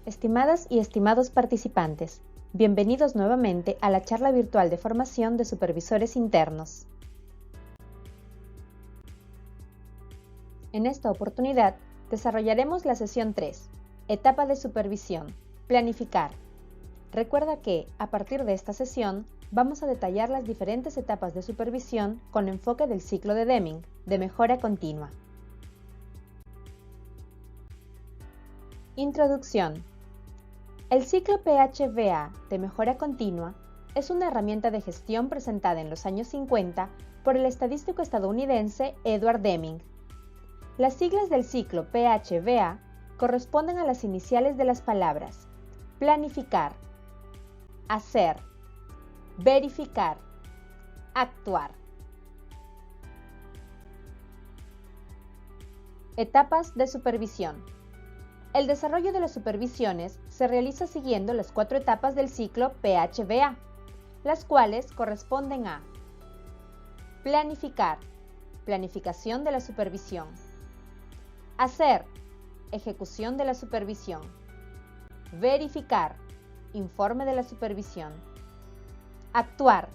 Estimadas y estimados participantes, bienvenidos nuevamente a la charla virtual de formación de supervisores internos. En esta oportunidad, desarrollaremos la sesión 3, etapa de supervisión, planificar. Recuerda que, a partir de esta sesión, vamos a detallar las diferentes etapas de supervisión con enfoque del ciclo de Deming, de mejora continua. Introducción. El ciclo PHVA de mejora continua es una herramienta de gestión presentada en los años 50 por el estadístico estadounidense Edward Deming. Las siglas del ciclo PHVA corresponden a las iniciales de las palabras planificar, hacer, verificar, actuar. Etapas de supervisión. El desarrollo de las supervisiones se realiza siguiendo las 4 etapas del ciclo PHVA, las cuales corresponden a planificar, planificación de la supervisión; hacer, ejecución de la supervisión; verificar, informe de la supervisión; actuar,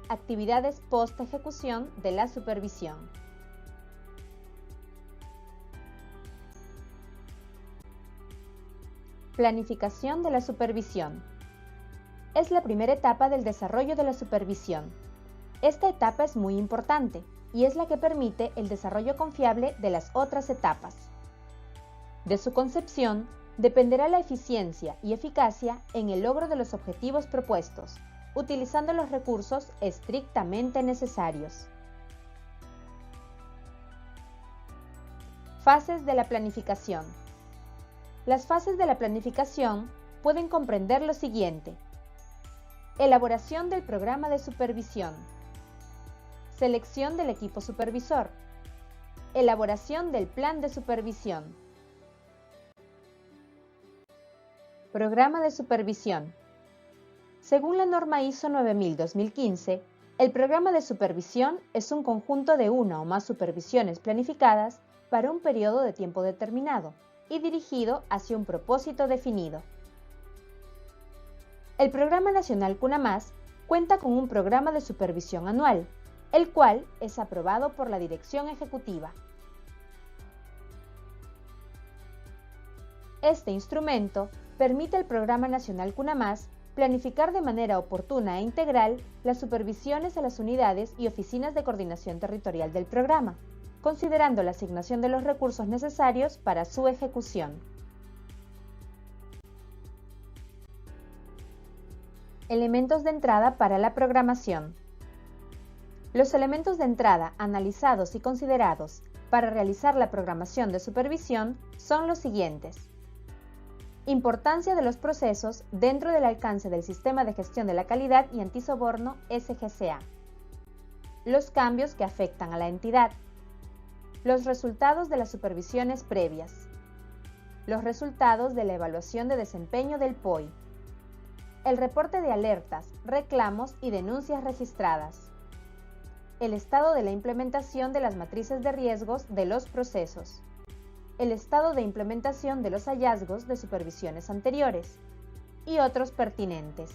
actividades post-ejecución de la supervisión. Planificación de la supervisión. Es la primera etapa del desarrollo de la supervisión. Esta etapa es muy importante y es la que permite el desarrollo confiable de las otras etapas. De su concepción dependerá la eficiencia y eficacia en el logro de los objetivos propuestos, utilizando los recursos estrictamente necesarios. Fases de la planificación. Las fases de la planificación pueden comprender lo siguiente: elaboración del programa de supervisión, selección del equipo supervisor, elaboración del plan de supervisión. Programa de supervisión. Según la norma ISO 9000-2015, el programa de supervisión es un conjunto de una o más supervisiones planificadas para un periodo de tiempo determinado y dirigido hacia un propósito definido. El Programa Nacional CUNAMAS cuenta con un programa de supervisión anual, el cual es aprobado por la Dirección Ejecutiva. Este instrumento permite al Programa Nacional CUNAMAS planificar de manera oportuna e integral las supervisiones a las unidades y oficinas de coordinación territorial del programa, considerando la asignación de los recursos necesarios para su ejecución. Elementos de entrada para la programación. Los elementos de entrada analizados y considerados para realizar la programación de supervisión son los siguientes: importancia de los procesos dentro del alcance del Sistema de Gestión de la Calidad y Antisoborno SGCA, los cambios que afectan a la entidad, los resultados de las supervisiones previas, los resultados de la evaluación de desempeño del POI, el reporte de alertas, reclamos y denuncias registradas, el estado de la implementación de las matrices de riesgos de los procesos, el estado de implementación de los hallazgos de supervisiones anteriores y otros pertinentes.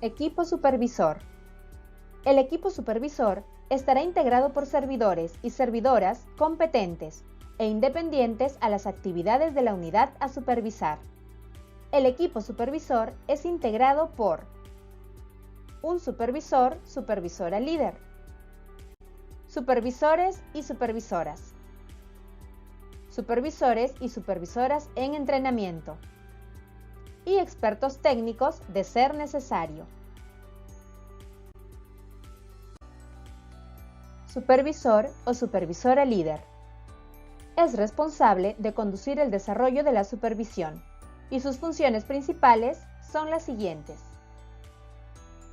Equipo supervisor. El equipo supervisor estará integrado por servidores y servidoras competentes e independientes a las actividades de la unidad a supervisar. El equipo supervisor es integrado por un supervisor, supervisora líder, supervisores y supervisoras, supervisores y supervisoras en entrenamiento y expertos técnicos de ser necesario. Supervisor o supervisora líder. Es responsable de conducir el desarrollo de la supervisión y sus funciones principales son las siguientes: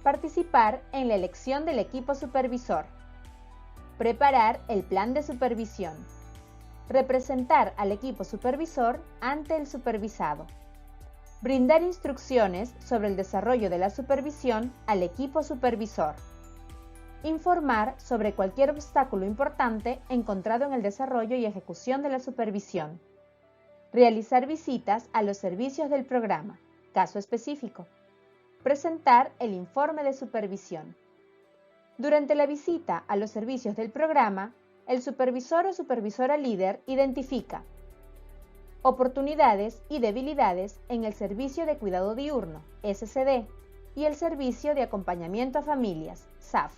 participar en la elección del equipo supervisor, preparar el plan de supervisión, representar al equipo supervisor ante el supervisado, brindar instrucciones sobre el desarrollo de la supervisión al equipo supervisor, informar sobre cualquier obstáculo importante encontrado en el desarrollo y ejecución de la supervisión Realizar visitas a los servicios del programa. Caso específico. Presentar el informe de supervisión. Durante la visita a los servicios del programa, el supervisor o supervisora líder identifica oportunidades y debilidades en el servicio de cuidado diurno, SCD, y el servicio de acompañamiento a familias, SAF.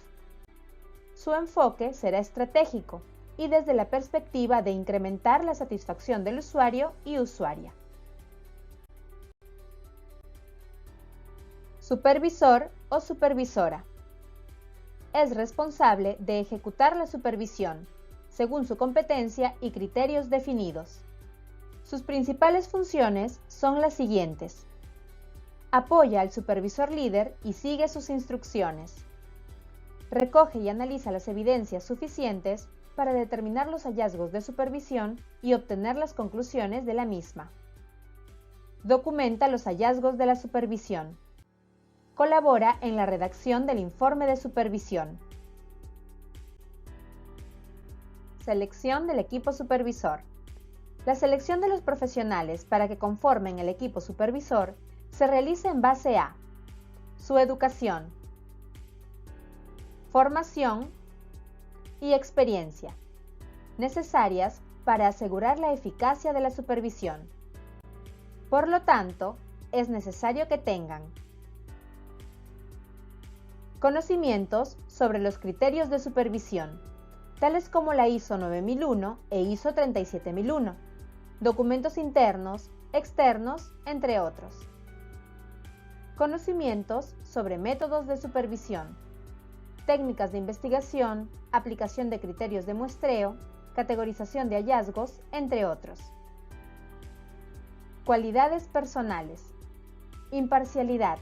Su enfoque será estratégico y desde la perspectiva de incrementar la satisfacción del usuario y usuaria. Supervisor o supervisora. Es responsable de ejecutar la supervisión, según su competencia y criterios definidos. Sus principales funciones son las siguientes. Apoya al supervisor líder y sigue sus instrucciones. Recoge y analiza las evidencias suficientes para determinar los hallazgos de supervisión y obtener las conclusiones de la misma. Documenta los hallazgos de la supervisión. Colabora en la redacción del informe de supervisión. Selección del equipo supervisor. La selección de los profesionales para que conformen el equipo supervisor se realiza en base a su educación, formación y experiencia, necesarias para asegurar la eficacia de la supervisión. Por lo tanto, es necesario que tengan conocimientos sobre los criterios de supervisión, tales como la ISO 9001 e ISO 37001, documentos internos, externos, entre otros. Conocimientos sobre métodos de supervisión, técnicas de investigación, aplicación de criterios de muestreo, categorización de hallazgos, entre otros. Cualidades personales: imparcialidad,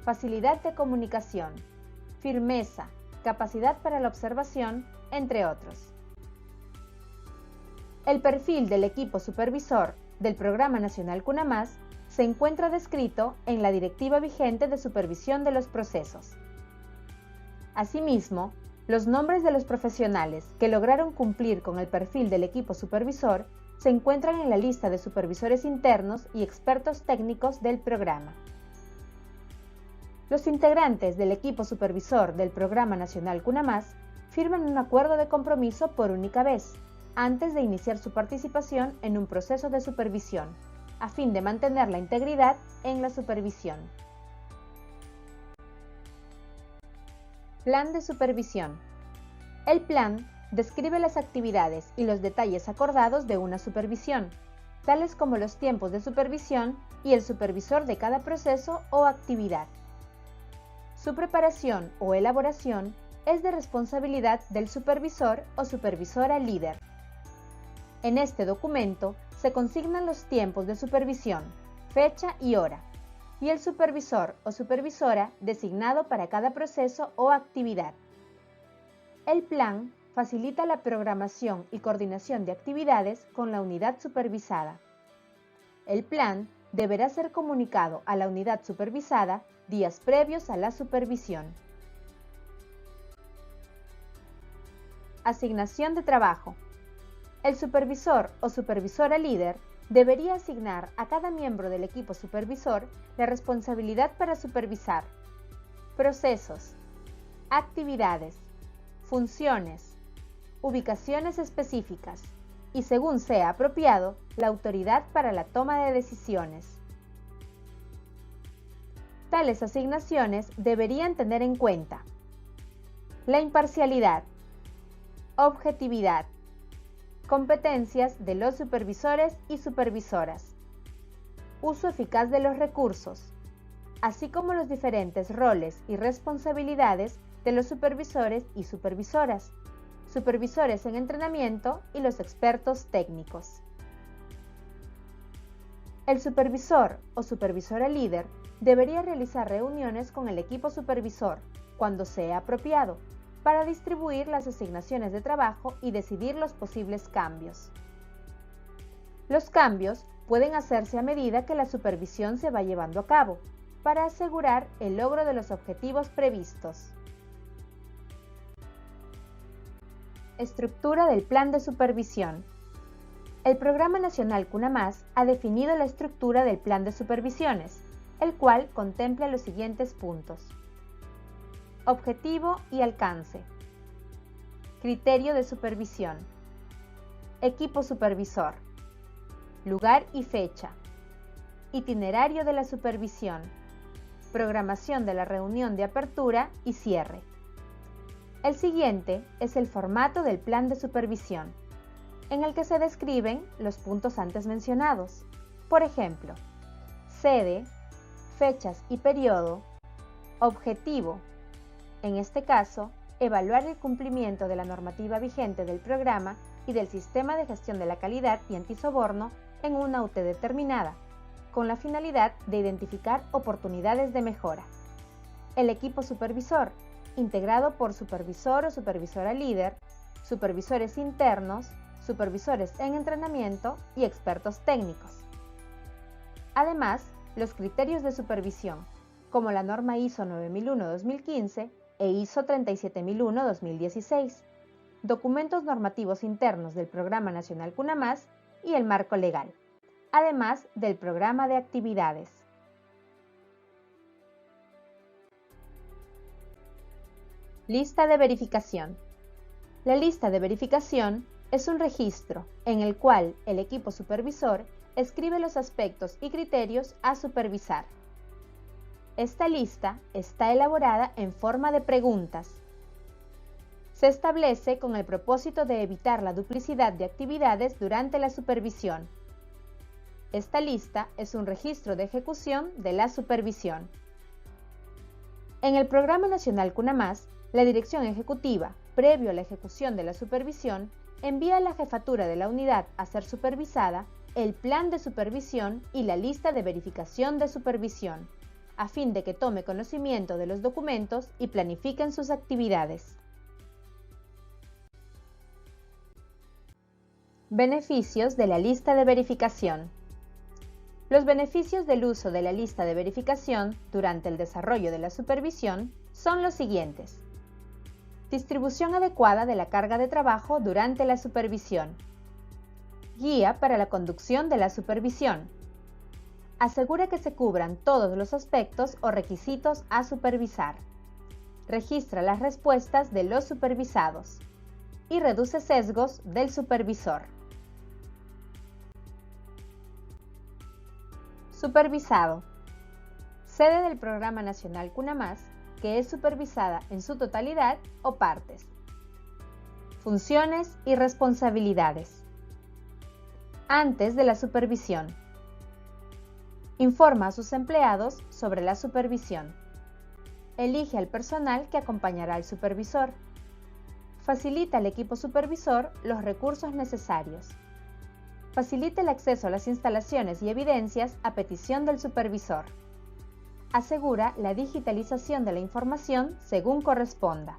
facilidad de comunicación, firmeza, capacidad para la observación, entre otros. El perfil del equipo supervisor del Programa Nacional CUNAMAS se encuentra descrito en la Directiva vigente de supervisión de los procesos. Asimismo, los nombres de los profesionales que lograron cumplir con el perfil del equipo supervisor se encuentran en la lista de supervisores internos y expertos técnicos del programa. Los integrantes del equipo supervisor del Programa Nacional CUNAMAS firman un acuerdo de compromiso por única vez, antes de iniciar su participación en un proceso de supervisión, a fin de mantener la integridad en la supervisión. Plan de supervisión. El plan describe las actividades y los detalles acordados de una supervisión, tales como los tiempos de supervisión y el supervisor de cada proceso o actividad. Su preparación o elaboración es de responsabilidad del supervisor o supervisora líder. En este documento se consignan los tiempos de supervisión, fecha y hora, y el supervisor o supervisora designado para cada proceso o actividad. El plan facilita la programación y coordinación de actividades con la unidad supervisada. El plan deberá ser comunicado a la unidad supervisada días previos a la supervisión. Asignación de trabajo. El supervisor o supervisora líder debería asignar a cada miembro del equipo supervisor la responsabilidad para supervisar procesos, actividades, funciones, ubicaciones específicas y, según sea apropiado, la autoridad para la toma de decisiones. Tales asignaciones deberían tener en cuenta la imparcialidad, objetividad, competencias de los supervisores y supervisoras, uso eficaz de los recursos, así como los diferentes roles y responsabilidades de los supervisores y supervisoras, supervisores en entrenamiento y los expertos técnicos. El supervisor o supervisora líder debería realizar reuniones con el equipo supervisor, cuando sea apropiado, para distribuir las asignaciones de trabajo y decidir los posibles cambios. Los cambios pueden hacerse a medida que la supervisión se va llevando a cabo, para asegurar el logro de los objetivos previstos. Estructura del plan de supervisión. El Programa Nacional CUNA+ ha definido la estructura del plan de supervisiones, el cual contempla los siguientes puntos: objetivo y alcance, criterio de supervisión, equipo supervisor, lugar y fecha, itinerario de la supervisión, programación de la reunión de apertura y cierre. El siguiente es el formato del plan de supervisión, en el que se describen los puntos antes mencionados. Por ejemplo, sede, fechas y periodo, objetivo. En este caso, evaluar el cumplimiento de la normativa vigente del programa y del sistema de gestión de la calidad y antisoborno en una UT determinada, con la finalidad de identificar oportunidades de mejora. El equipo supervisor, integrado por supervisor o supervisora líder, supervisores internos, supervisores en entrenamiento y expertos técnicos. Además, los criterios de supervisión, como la norma ISO 9001-2015 e ISO 37001-2016, documentos normativos internos del Programa Nacional CUNA+ y el marco legal, además del programa de actividades. Lista de verificación. La lista de verificación es un registro en el cual el equipo supervisor escribe los aspectos y criterios a supervisar. Esta lista está elaborada en forma de preguntas. Se establece con el propósito de evitar la duplicidad de actividades durante la supervisión. Esta lista es un registro de ejecución de la supervisión. En el Programa Nacional CUNA+, la Dirección Ejecutiva, previo a la ejecución de la supervisión, envía a la jefatura de la unidad a ser supervisada el plan de supervisión y la lista de verificación de supervisión, a fin de que tome conocimiento de los documentos y planifiquen sus actividades. Beneficios de la lista de verificación. Los beneficios del uso de la lista de verificación durante el desarrollo de la supervisión son los siguientes: distribución adecuada de la carga de trabajo durante la supervisión, guía para la conducción de la supervisión, asegura que se cubran todos los aspectos o requisitos a supervisar, registra las respuestas de los supervisados y reduce sesgos del supervisor. Supervisado. Sede del Programa Nacional CUNA+, que es supervisada en su totalidad o partes. Funciones y responsabilidades. Antes de la supervisión. Informa a sus empleados sobre la supervisión. Elige al personal que acompañará al supervisor. Facilita al equipo supervisor los recursos necesarios. Facilita el acceso a las instalaciones y evidencias a petición del supervisor. Asegura la digitalización de la información según corresponda.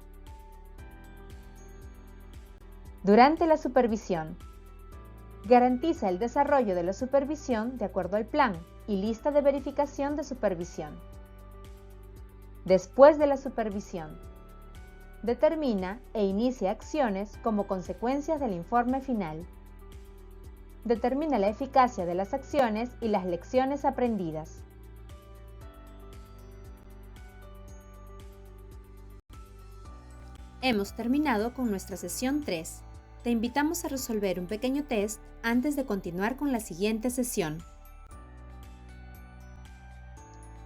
Durante la supervisión. Garantiza el desarrollo de la supervisión de acuerdo al plan y lista de verificación de supervisión. Después de la supervisión. Determina e inicia acciones como consecuencias del informe final. Determina la eficacia de las acciones y las lecciones aprendidas. Hemos terminado con nuestra sesión 3. Te invitamos a resolver un pequeño test antes de continuar con la siguiente sesión.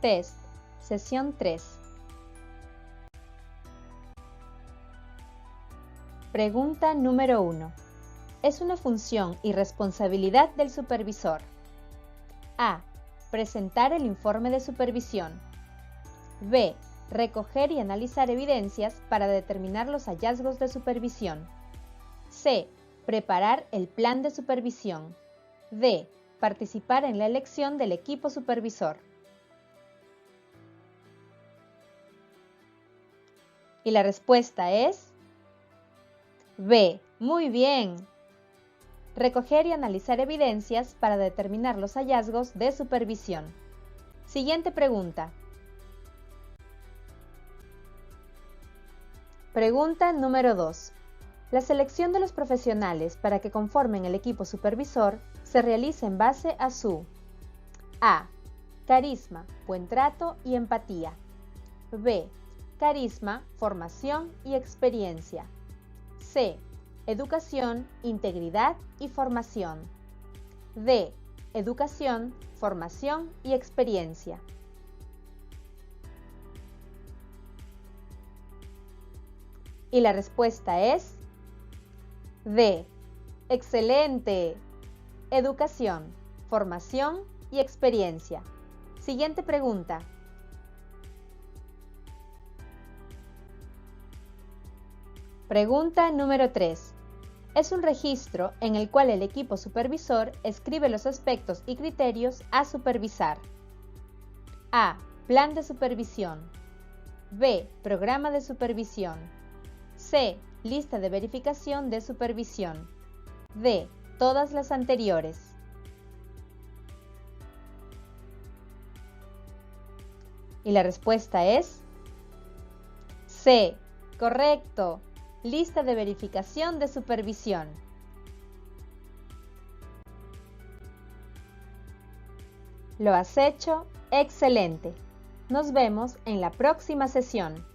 Test, sesión 3. Pregunta número 1. Es una función y responsabilidad del supervisor. A. Presentar el informe de supervisión. B. Recoger y analizar evidencias para determinar los hallazgos de supervisión. C. Preparar el plan de supervisión. D. Participar en la elección del equipo supervisor. Y la respuesta es B. Muy bien. Recoger y analizar evidencias para determinar los hallazgos de supervisión. Siguiente pregunta. Pregunta número 2. La selección de los profesionales para que conformen el equipo supervisor se realiza en base a su A. Carisma, buen trato y empatía. B. Carisma, formación y experiencia. C. Educación, integridad y formación. D. Educación, formación y experiencia. Y la respuesta es D. ¡Excelente! Educación, formación y experiencia. Siguiente pregunta. Pregunta número 3. Es un registro en el cual el equipo supervisor escribe los aspectos y criterios a supervisar. A. Plan de supervisión. B. Programa de supervisión. C. Lista de verificación de supervisión. D. Todas las anteriores. Y la respuesta es C. Correcto. Lista de verificación de supervisión. Lo has hecho excelente. Nos vemos en la próxima sesión.